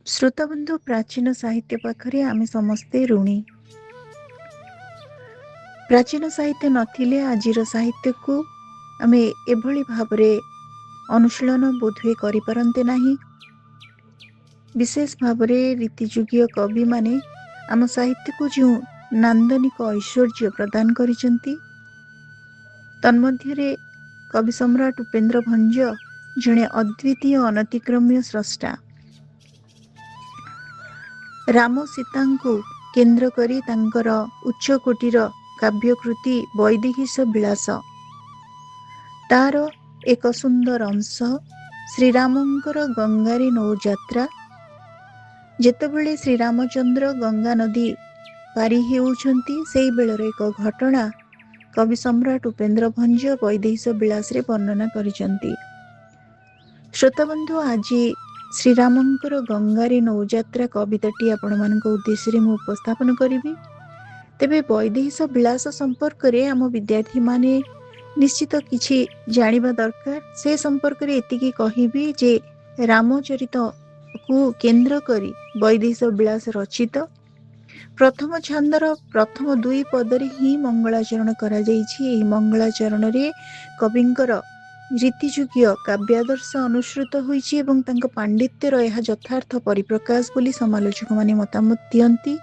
ଶ୍ରୋତାବନ୍ଧୁ, ପ୍ରାଚୀନ ସାହିତ୍ୟ ପାଖରେ ଆମେ ସମସ୍ତେ ଋଣୀ। ପ୍ରାଚୀନ ସାହିତ୍ୟ ନଥିଲେ ଆଜିର ସାହିତ୍ୟକୁ ଆମେ ଏଭଳି ଭାବରେ ଅନୁଶୀଳନ ବୋଧହୁଏ କରିପାରନ୍ତେ ନାହିଁ। ବିଶେଷ ଭାବରେ ରୀତିଯୁଗୀୟ କବିମାନେ ଆମ ସାହିତ୍ୟକୁ ଯେଉଁ ନାନ୍ଦନିକ ଐଶ୍ୱର୍ଯ୍ୟ ପ୍ରଦାନ କରିଛନ୍ତି, ତନ୍ମଧ୍ୟରେ କବି ସମ୍ରାଟ ଉପେନ୍ଦ୍ର ଭଞ୍ଜ ଜଣେ ଅଦ୍ୱିତୀୟ ଅନତିକ୍ରମ୍ୟ ସ୍ରଷ୍ଟା। ରାମ ସୀତାଙ୍କୁ କେନ୍ଦ୍ର କରି ତାଙ୍କର ଉଚ୍ଚ କୋଟିର କାବ୍ୟକୃତି ବୈଦେହୀଶ ବିଳାସ, ତାର ଏକ ସୁନ୍ଦର ଅଂଶ ଶ୍ରୀରାମଙ୍କର ଗଙ୍ଗାରେ ନୌଯାତ୍ରା। ଯେତେବେଳେ ଶ୍ରୀରାମଚନ୍ଦ୍ର ଗଙ୍ଗା ନଦୀ ପାରି ହେଉଛନ୍ତି, ସେହି ବେଳର ଏକ ଘଟଣା କବି ସମ୍ରାଟ ଉପେନ୍ଦ୍ର ଭଞ୍ଜ ବୈଦେହୀଶ ବିଳାସରେ ବର୍ଣ୍ଣନା କରିଛନ୍ତି। ଶ୍ରୋତାବନ୍ଧୁ, ଆଜି ଶ୍ରୀରାମଙ୍କର ଗଙ୍ଗାରେ ନୌଯାତ୍ରା କବିତାଟି ଆପଣମାନଙ୍କ ଉଦ୍ଦେଶ୍ୟରେ ମୁଁ ଉପସ୍ଥାପନ କରିବି। ତେବେ ବୈଦେହୀଶ ବିଳାସ ସମ୍ପର୍କରେ ଆମ ବିଦ୍ୟାର୍ଥୀମାନେ ନିଶ୍ଚିତ କିଛି ଜାଣିବା ଦରକାର। ସେ ସମ୍ପର୍କରେ ଏତିକି କହିବି ଯେ ରାମଚରିତକୁ କେନ୍ଦ୍ର କରି ବୈଦେହୀଶ ବିଳାସ ରଚିତ। ପ୍ରଥମ ଛାନ୍ଦର ପ୍ରଥମ 2 ପଦରେ ହିଁ ମଙ୍ଗଳାଚରଣ କରାଯାଇଛି। ଏହି ମଙ୍ଗଳାଚରଣରେ କବିଙ୍କର ରୀତିଯୁଗୀୟ କାବ୍ୟାଦର୍ଶ ଅନୁସୃତ ହୋଇଛି ଏବଂ ତାଙ୍କ ପାଣ୍ଡିତ୍ୟର ଏହା ଯଥାର୍ଥ ପରିପ୍ରକାଶ ବୋଲି ସମାଲୋଚକମାନେ ମତାମତ ଦିଅନ୍ତି।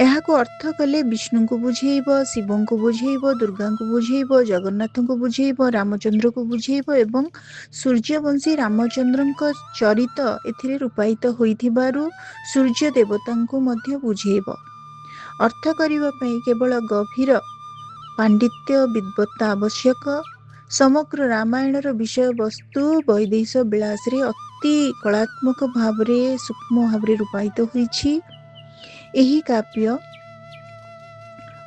ଏହାକୁ ଅର୍ଥ କଲେ ବିଷ୍ଣୁଙ୍କୁ ବୁଝେଇବ, ଶିବଙ୍କୁ ବୁଝେଇବ, ଦୁର୍ଗାଙ୍କୁ ବୁଝେଇବ, ଜଗନ୍ନାଥଙ୍କୁ ବୁଝେଇବ, ରାମଚନ୍ଦ୍ରକୁ ବୁଝେଇବ ଏବଂ ସୂର୍ଯ୍ୟବଂଶୀ ରାମଚନ୍ଦ୍ରଙ୍କ ଚରିତ ଏଥିରେ ରୂପାୟିତ ହୋଇଥିବାରୁ ସୂର୍ଯ୍ୟ ଦେବତାଙ୍କୁ ମଧ୍ୟ ବୁଝେଇବ। ଅର୍ଥ କରିବା ପାଇଁ କେବଳ ଗଭୀର ପାଣ୍ଡିତ୍ୟ ବିଦ୍ବତ୍ତା ଆବଶ୍ୟକ। ସମଗ୍ର ରାମାୟଣର ବିଷୟବସ୍ତୁ ବୈଦେହୀଶ ବିଳାସରେ ଅତି କଳାତ୍ମକ ଭାବରେ ସୂକ୍ଷ୍ମ ଭାବରେ ରୂପାୟିତ ହୋଇଛି। ଏହି କାବ୍ୟ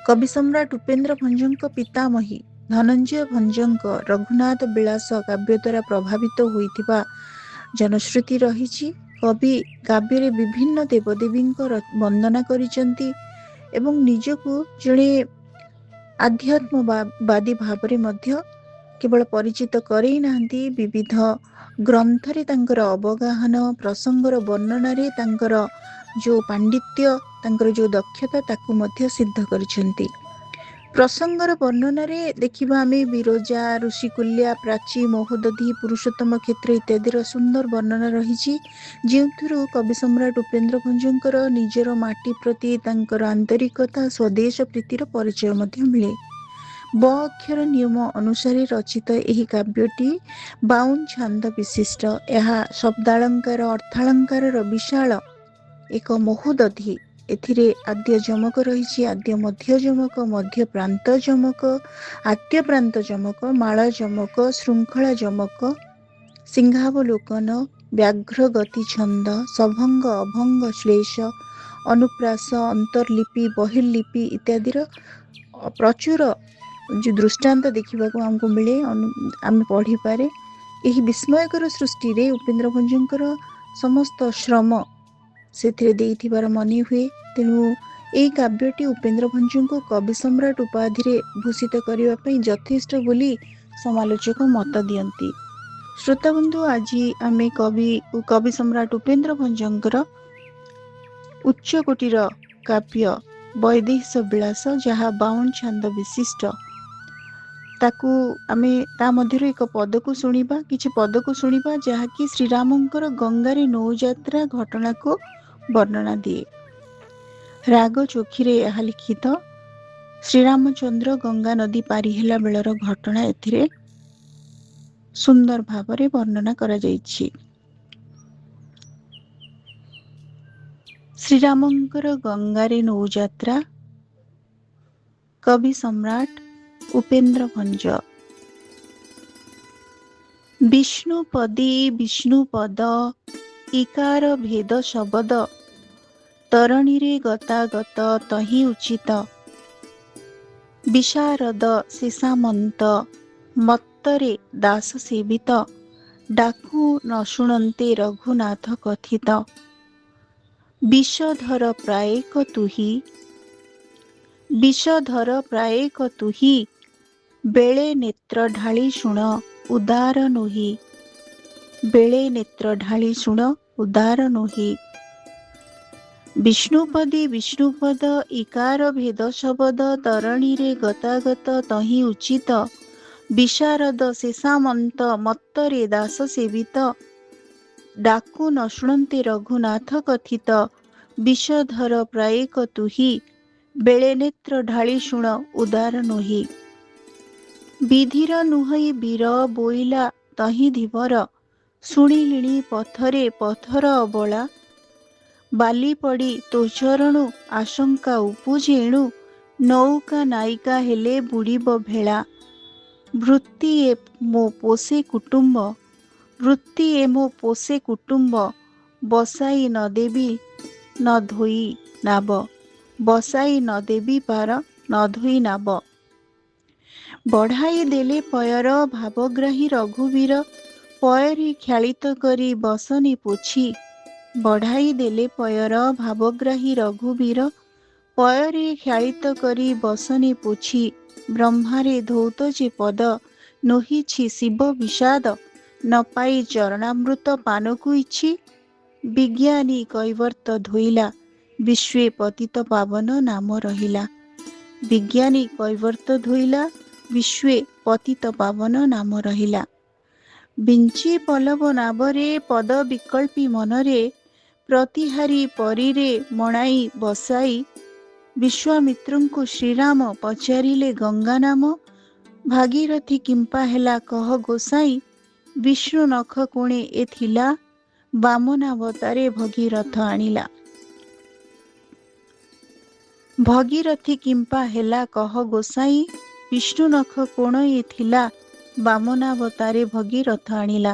କବି ସମ୍ରାଟ ଉପେନ୍ଦ୍ର ଭଞ୍ଜଙ୍କ ପିତାମହୀ ଧନଞ୍ଜୟ ଭଞ୍ଜଙ୍କ ରଘୁନାଥ ବିଳାସ କାବ୍ୟ ଦ୍ୱାରା ପ୍ରଭାବିତ ହୋଇଥିବା ଜନଶ୍ରୁତି ରହିଛି। କବି କାବ୍ୟରେ ବିଭିନ୍ନ ଦେବଦେବୀଙ୍କ ବନ୍ଦନା କରିଛନ୍ତି ଏବଂ ନିଜକୁ ଜଣେ ଆଧ୍ୟାତ୍ମବାଦୀ ଭାବରେ ମଧ୍ୟ କେବଳ ପରିଚିତ କରେଇ ନାହାନ୍ତି, ବିବିଧ ଗ୍ରନ୍ଥରେ ତାଙ୍କର ଅବଗାହନ, ପ୍ରସଙ୍ଗର ବର୍ଣ୍ଣନାରେ ତାଙ୍କର ଯେଉଁ ପାଣ୍ଡିତ୍ୟ, ତାଙ୍କର ଯେଉଁ ଦକ୍ଷତା ତାକୁ ମଧ୍ୟ ସିଦ୍ଧ କରିଛନ୍ତି। ପ୍ରସଙ୍ଗର ବର୍ଣ୍ଣନାରେ ଦେଖିବା ଆମେ ବିରଜା, ଋଷିକୁଲ୍ୟା, ପ୍ରାଚୀ, ମହୋଦଧି, ପୁରୁଷୋତ୍ତମ କ୍ଷେତ୍ର ଇତ୍ୟାଦିର ସୁନ୍ଦର ବର୍ଣ୍ଣନା ରହିଛି, ଯେଉଁଥିରୁ କବି ସମ୍ରାଟ ଉପେନ୍ଦ୍ର ଭଞ୍ଜଙ୍କର ନିଜର ମାଟି ପ୍ରତି ତାଙ୍କର ଆନ୍ତରିକତା, ସ୍ୱଦେଶ ପ୍ରୀତିର ପରିଚୟ ମଧ୍ୟ ମିଳେ। ବ ଅକ୍ଷର ନିୟମ ଅନୁସାରେ ରଚିତ ଏହି କାବ୍ୟଟି 52 ଛାନ୍ଦ ବିଶିଷ୍ଟ। ଏହା ଶବ୍ଦାଳଙ୍କାର, ଅର୍ଥାଳଙ୍କାରର ବିଶାଳ ଏକ ମହୋଦଧି। ଏଥିରେ ଆଦ୍ୟ ଯମକ ରହିଛି, ଆଦ୍ୟ ମଧ୍ୟ ଯମକ, ମଧ୍ୟ ପ୍ରାନ୍ତ ଯମକ, ଆଦ୍ୟ ପ୍ରାନ୍ତ ଯମକ, ମାଳ ଯମକ, ଶୃଙ୍ଖଳା ଯମକ, ସିଂହାବଲୋକନ, ବ୍ୟାଘ୍ର ଗତି ଛନ୍ଦ, ସଭଙ୍ଗ, ଅଭଙ୍ଗ, ଶ୍ଳେଷ, ଅନୁପ୍ରାସ, ଅନ୍ତର୍ଲିପି, ବହିର୍ଲିପି ଇତ୍ୟାଦିର ପ୍ରଚୁର ଯେଉଁ ଦୃଷ୍ଟାନ୍ତ ଦେଖିବାକୁ ଆମକୁ ମିଳେ, ଆମେ ପଢ଼ିପାରେ। ଏହି ବିସ୍ମୟକର ସୃଷ୍ଟିରେ ଉପେନ୍ଦ୍ର ଭଞ୍ଜଙ୍କର ସମସ୍ତ ଶ୍ରମ ସେଥିରେ ଦେଇଥିବାର ମନେ ହୁଏ। ତେଣୁ ଏହି କାବ୍ୟଟି ଉପେନ୍ଦ୍ର ଭଞ୍ଜଙ୍କୁ କବି ସମ୍ରାଟ ଉପାଧିରେ ଭୂଷିତ କରିବା ପାଇଁ ଯଥେଷ୍ଟ ବୋଲି ସମାଲୋଚକ ମତ ଦିଅନ୍ତି। ଶ୍ରୋତାବନ୍ଧୁ, ଆଜି ଆମେ କବି ସମ୍ରାଟ ଉପେନ୍ଦ୍ର ଭଞ୍ଜଙ୍କର ଉଚ୍ଚ କୋଟିର କାବ୍ୟ ବୈଦେହୀଶ ବିଳାସ, ଯାହା 52 ଛାନ୍ଦ ବିଶିଷ୍ଟ, ତାକୁ ଆମେ ତା ମଧ୍ୟରୁ କିଛି ପଦକୁ ଶୁଣିବା ଯାହାକି ଶ୍ରୀରାମଙ୍କର ଗଙ୍ଗାରେ ନୌଯାତ୍ରା ଘଟଣାକୁ ବର୍ଣ୍ଣନା ଦିଏ। ରାଗ ଚୋଖୀରେ ଏହା ଲିଖିତ। ଶ୍ରୀରାମଚନ୍ଦ୍ର ଗଙ୍ଗା ନଦୀ ପାରି ହେଲା ବେଳର ଘଟଣା ଏଥିରେ ସୁନ୍ଦର ଭାବରେ ବର୍ଣ୍ଣନା କରାଯାଇଛି। ଶ୍ରୀରାମଙ୍କର ଗଙ୍ଗାରେ ନୌଯାତ୍ରା, କବି ସମ୍ରାଟ ଉପେନ୍ଦ୍ର ଭଞ୍ଜ। ବିଷ୍ଣୁପଦୀ ବିଷ୍ଣୁପଦ, ଇକାର ଭେଦ ଶବଦ, ତରଣୀରେ ଗତାଗତ ତହିଁ ଉଚିତ। ବିଶାରଦ ଶେଷାମନ୍ତ, ମତ୍ତରେ ଦାସ ସେବିତ, ଡାକୁ ନ ଶୁଣନ୍ତେ ରଘୁନାଥ କଥିତ। ବିଷଧର ପ୍ରାୟେକ ତୁହି, ବିଷଧର ପ୍ରାୟେକ ତୁହି, ବେଳେ ନେତ୍ର ଢାଳି ଶୁଣ ଉଦାର ନୋହି। ବେଳେ ନେତ୍ର ଢାଳି ଶୁଣ ଉଦାର ନୁହେଁ। ବିଷ୍ଣୁପଦୀ ବିଷ୍ଣୁପଦ ଇକାର ଭେଦ ଶବଦ ତରଣୀରେ ଗତାଗତ ତହିଁ ଉଚିତ ବିଶାରଦ ଶେଷାମନ୍ତ ମତ୍ତରେ ଦାସ ସେବିତ ଡାକୁ ନ ଶୁଣନ୍ତି ରଘୁନାଥ କଥିତ ବିଷଧର ପ୍ରାୟେକ ତୁହି ବେଳେ ନେତ୍ର ଢାଳି ଶୁଣ ଉଦାର ନୁହେଁ। ବିଧିର ନୁହଇ ବୀର ବୋଇଲା ତହିଁ ଧୀବର ଶୁଣିଲିଣି ପଥରେ ପଥର ଅବଳା ବାଲି ପଡ଼ି ତୋ ଚରଣୁ ଆଶଙ୍କା ଉପୁଜେ ଏଣୁ ନୌକା ନାୟିକା ହେଲେ ବୁଡ଼ିବ ଭେଳା ବୃତ୍ତି ଏ ମୋ ପୋଷେ କୁଟୁମ୍ବ ବୃତ୍ତି ଏ ମୋ ପୋଷେ କୁଟୁମ୍ବ ବସାଇ ନ ଦେବି ନ ଧୋଇ ନାବ ବସାଇ ନ ଦେବି ପାର ନ ଧୋଇ ନାବ ବଢ଼ାଇ ଦେଲେ ପୟର ଭାବଗ୍ରାହୀ ରଘୁବୀର ପୟରେ ଖ୍ୟାଳିତ କରି ବସନି ପୋଛି ବଢ଼ାଇ ଦେଲେ ପୟର ଭାବଗ୍ରାହୀ ରଘୁବୀର ପୟରେ ଖ୍ୟାଳିତ କରି ବସନି ପୋଛି ବ୍ରହ୍ମାରେ ଧୌତ ଯେ ପଦ ନୋହିଛି ଶିବ ବିଷାଦ ନ ପାଇ ଚରଣାମୃତ ପାନକୁ ଇଛି ବିଜ୍ଞାନୀ କୈବର୍ତ୍ତ ଧୋଇଲା ବିଶ୍ୱେ ପତିତ ପାବନ ନାମ ରହିଲା ବିଜ୍ଞାନୀ କୈବର୍ତ୍ତ ଧୋଇଲା ବିଶ୍ୱେ ପତିତ ପାବନ ନାମ ରହିଲା ବିଞ୍ଚି ପଲ୍ଲବ ନାବରେ ପଦ ବିକଳ୍ପୀ ମନରେ ପ୍ରତିହାରୀ ପରୀରେ ମଣାଇ ବସାଇ ବିଶ୍ୱାମିତ୍ରଙ୍କୁ ଶ୍ରୀରାମ ପଚାରିଲେ ଗଙ୍ଗା ନାମ ଭାଗୀରଥୀ କିମ୍ପା ହେଲା କହ ଗୋସାଇଁ ବିଷ୍ଣୁ ନଖ କୋଣେ ଏ ଥିଲା ବାମନାବତାରେ ଭଗୀରଥ ଆଣିଲା ଭଗୀରଥୀ କିମ୍ପା ହେଲା କହ ଗୋସାଇଁ ବିଷ୍ଣୁ ନଖ କୋଣ ଏ ଥିଲା ବାମନାବତାରେ ଭଗୀରଥ ଆଣିଲା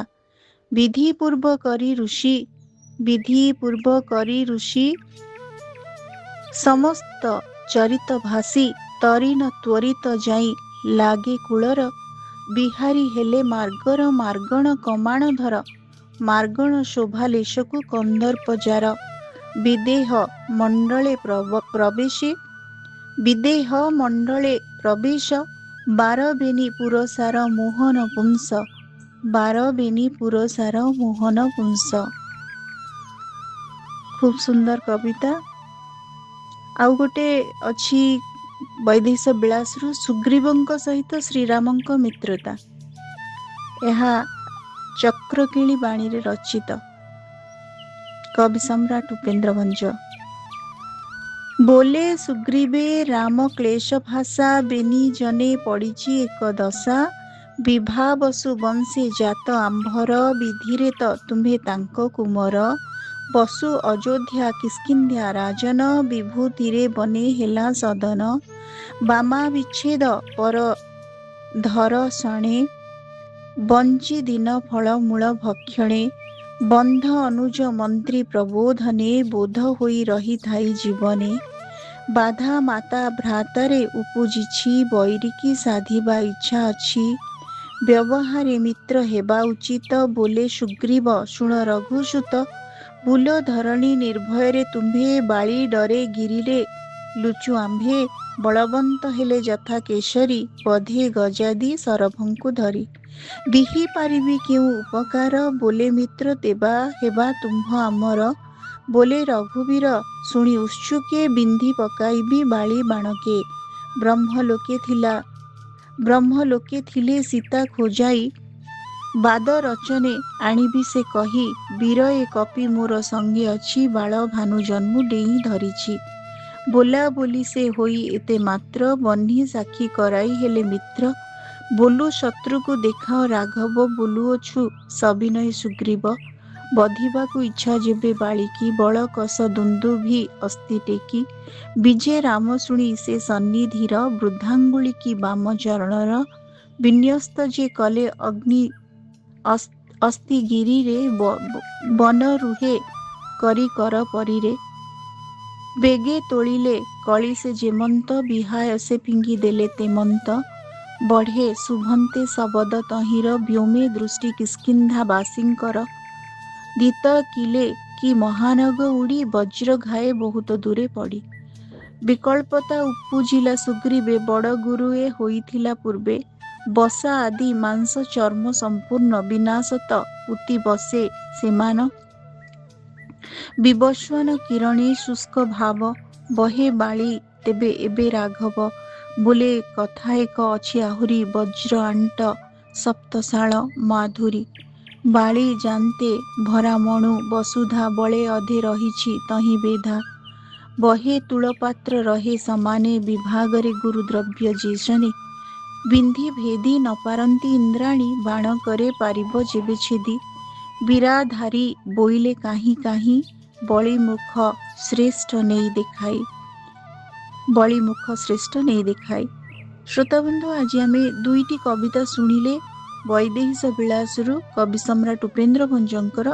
ବିଧି ପୂର୍ବ କରି ଋଷି ବିଧି ପୂର୍ବ କରି ଋଷି ସମସ୍ତ ଚରିତ ଭାଷୀ ତରିନ ତ୍ୱରିତ ଯାଇ ଲାଗେ କୂଳର ବିହାରୀ ହେଲେ ମାର୍ଗର ମାର୍ଗଣ କମାଣ ଧର ମାର୍ଗଣ ଶୋଭାଲେଶକୁ କନ୍ଦର୍ପଜାର ବିଦେହ ମଣ୍ଡଳେ ପ୍ରବେଶେ ବିଦେହ ମଣ୍ଡଳେ ପ୍ରବେଶ ବାରବେନି ପୁରସାର ମୋହନ ପୁଂସ ବାରବେନି ପୁରସାର ମୋହନ ପୁଂସ খুব ସୁନ୍ଦର କବିତା। ଆଉ ଗୋଟେ ଅଛି ବୈଦେଶ ବିଳାସରୁ ସୁଗ୍ରୀବଙ୍କ ସହିତ ଶ୍ରୀରାମଙ୍କ ମିତ୍ରତା। ଏହା ଚକ୍ରକିଳି ବାଣୀରେ ରଚିତ। କବି ସମ୍ରାଟ ଉପେନ୍ଦ୍ର ଭଞ୍ଜ। ବୋଲେ ସୁଗ୍ରୀବେ ରାମ କ୍ଲେଶ ଭାଷା ବେନି ଜନେ ପଡ଼ିଛି ଏକ ଦଶା ବିଭା ବସୁ ବଂଶେ ଜାତ ଆମ୍ଭର ବିଧିରେ ତ ତୁମ୍ଭେ ତାଙ୍କ କୁମର ବସୁ ଅଯୋଧ୍ୟା କିଷ୍କିନ୍ଧ୍ୟା ରାଜନ ବିଭୂତିରେ ବନେ ହେଲା ସଦନ ବାମା ବିଚ୍ଛେଦ ପର ଧର ଶଣେ ବଞ୍ଚି ଦିନ ଫଳ ମୂଳ ଭକ୍ଷଣେ ବନ୍ଧ ଅନୁଜ ମନ୍ତ୍ରୀ ପ୍ରବୋଧନେ ବୋଧ ହୋଇ ରହିଥାଇ ଜୀବନେ ବାଧା ମାତା ଭ୍ରାତାରେ ଉପୁଜିଛି ବୈରିକି ସାଧିବା ଇଚ୍ଛା ଅଛି ବ୍ୟବହାରେ ମିତ୍ର ହେବା ଉଚିତ ବୋଲେ ସୁଗ୍ରୀବ ଶୁଣ ରଘୁସୂତ ବୁଲ ଧରଣୀ ନିର୍ଭୟରେ ତୁମ୍ଭେ ବାଳି ଡରେ ଗିରିରେ ଲୁଚୁ ଆମ୍ଭେ ବଳବନ୍ତ ହେଲେ ଯଥା କେଶରୀ ବଧେ ଗଜାଦି ସରଭଙ୍କୁ ଧରି ଦିହି ପାରିବି କେଉଁ ଉପକାର ବୋଲେ ମିତ୍ର ତେବା ହେବା ତୁମ୍ଭ ଆମର ବୋଲେ ରଘୁବୀର ଶୁଣି ଉତ୍ସୁକେ ବିନ୍ଧି ପକାଇବି ବାଳି ବାଣକେ ବ୍ରହ୍ମଲୋକେ ଥିଲେ ସୀତା ଖୋଜାଇ ବାଦ ରଚନେ ଆଣିବି ସେ କହି ବୀର ଏ କପି ମୋର ସଙ୍ଗେ ଅଛି ବାଳ ଭାନୁ ଜନ୍ମୁ ଡେଇଁ ଧରିଛି ବୋଲା ବୋଲି ସେ ହୋଇ ଏତେ ମାତ୍ର ବହ୍ନି ସାକ୍ଷୀ କରାଇ ହେଲେ ମିତ୍ର ବୋଲୁ ଶତ୍ରୁକୁ ଦେଖାଅ ରାଘବ ବୋଲୁଅଛୁ ସବିନୟ ସୁଗ୍ରୀବ ବଧିବାକୁ ଇଚ୍ଛା ଯେବେ ବାଳିକି ବଳ କଷ ଦୁନ୍ଦୁଭି ଅସ୍ତି ଟେକି ବିଜେ ରାମ ଶୁଣି ସେ ସନ୍ନିଧିର ବୃଦ୍ଧାଙ୍ଗୁଳି କି ବାମ ଚରଣର ବିନ୍ୟସ୍ତ ଯେ କଲେ ଅଗ୍ନି ଅସ୍ତି ଗିରିରେ ବନ ରୁହେ କରି କର ପରୀରେ ବେଗେ ତୋଳିଲେ କଳି ସେ ଯେମନ୍ତ ବିହାୟ ସେ ଫିଙ୍ଗି ଦେଲେ ତେମନ୍ତ ବଢ଼େ ଶୁଭନ୍ତେ ଶବଦ ତହିଁର ବ୍ଯୋମେ ଦୃଷ୍ଟି କିଷ୍କିନ୍ଧା ବାସୀଙ୍କର ଦିତ କିଲେ କି ମହାନଗ ଉଡ଼ି ବଜ୍ର ଘାଏ ବହୁତ ଦୂରେ ପଡ଼ି ବିକଳ୍ପତା ଉପୁଜିଲା ସୁଗ୍ରୀବେ ବଡ଼ ଗୁରୁଏ ହୋଇଥିଲା ପୂର୍ବେ ବସା ଆଦି ମାଂସ ଚର୍ମ ସମ୍ପୂର୍ଣ୍ଣ ବିନାଶ ତ ଉତି ବସେ ସେମାନ ବିବସ୍ୱାନ କିରଣେ ଶୁଷ୍କ ଭାବ, ବହେ ବାଳି ତେବେ ଏବେ ରାଘବ। ବୋଲେ କଥା ଏକ ଅଛି ଆହୁରି, ବଜ୍ର ଆଣ୍ଟ ସପ୍ତଶାଳ ମାଧୁରୀ। ବାଳି ଜାନ୍ତେ ଭରା ମଣୁ, ବସୁଧା ବଳେ ଅଧେ ରହିଛି ତହିଁ ବେଧା। ବହେ ତୁଳପାତ୍ର ରହେ ସମାନେ, ବିଭାଗରେ ଗୁରୁ ଦ୍ରବ୍ୟ ଯେ ଜନେ। ବିନ୍ଧି ଭେଦି ନ ପାରନ୍ତି ଇନ୍ଦ୍ରାଣୀ, ବାଣ କରେ ପାରିବ ଯେବେ ଛେଦି। ବିରାଧାରୀ ବୋଇଲେ କାହିଁ କାହିଁ, ବଳିମୁଖ ଶ୍ରେଷ୍ଠ ନେଇ ଦେଖାଇ। ବଳିମୁଖ ଶ୍ରେଷ୍ଠ ନେଇ ଦେଖାଇ। ଶ୍ରୋତାବନ୍ଧୁ, ଆଜି ଆମେ ଦୁଇଟି କବିତା ଶୁଣିଲେ ବୈଦେହୀଶ ବିଳାସରୁ କବି ସମ୍ରାଟ ଉପେନ୍ଦ୍ର ଭଞ୍ଜଙ୍କର।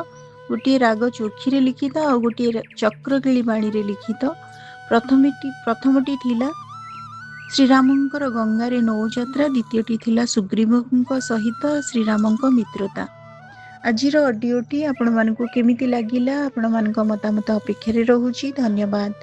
ଗୋଟିଏ ରାଗ ଚୋଖୀରେ ଲିଖିତ ଆଉ ଗୋଟିଏ ଚକ୍ରକିଳି ବାଣୀରେ ଲିଖିତ। ପ୍ରଥମଟି ଥିଲା ଶ୍ରୀରାମଙ୍କର ଗଙ୍ଗାରେ ନୌଯାତ୍ରା, ଦ୍ୱିତୀୟଟି ଥିଲା ସୁଗ୍ରୀବଙ୍କ ସହିତ ଶ୍ରୀରାମଙ୍କ ମିତ୍ରତା। ଆଜିର ଅଡ଼ିଓଟି ଆପଣମାନଙ୍କୁ କେମିତି ଲାଗିଲା? ଆପଣମାନଙ୍କ ମତାମତ ଅପେକ୍ଷାରେ ରହୁଛି। ଧନ୍ୟବାଦ।